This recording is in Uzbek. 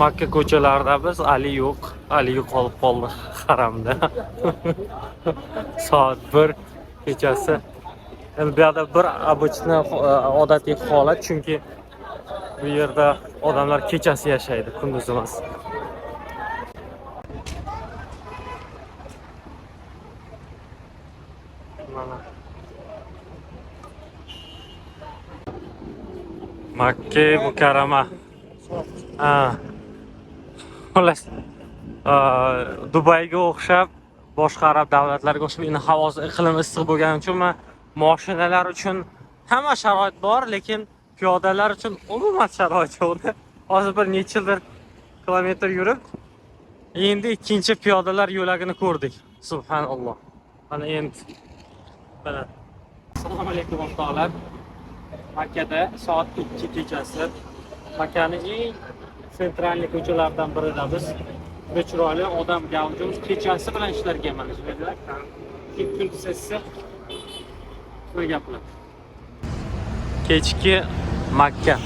Makka ko'chalarida biz Ali yo'q. Ali yo'qolib qoldi haramda. Soat 1 kechasi. Endi bu yerda bir обычный odatiy holat, chunki bu yerda odamlar kechasi yashaydi, kunduz emas. Mana Makka Mukarrama. Ha. Xullas, Dubayga o'xshab, boshqa arab davlatlariga o'xshab, endi havosi, iqlimi issiq bo'lgani uchun mashinalar uchun hamma sharoit bor, lekin piyodalar uchun umuman sharoit yo'q. Hozir bir necha yildir kilometr yurib, endi ikkinchi piyodalar yo'lagini ko'rdik. Subhanalloh. Mana endi. Assalomu alaykum o'rtoqlar. Makkada soat 2 kechasi. Makkaning eng sentralniy ko'chalaridan birida biz chiroyli odam gavjum kechasi bilan ishlarga mana shu yerda. Kunduz esa bu gaplar. Kechki Makka.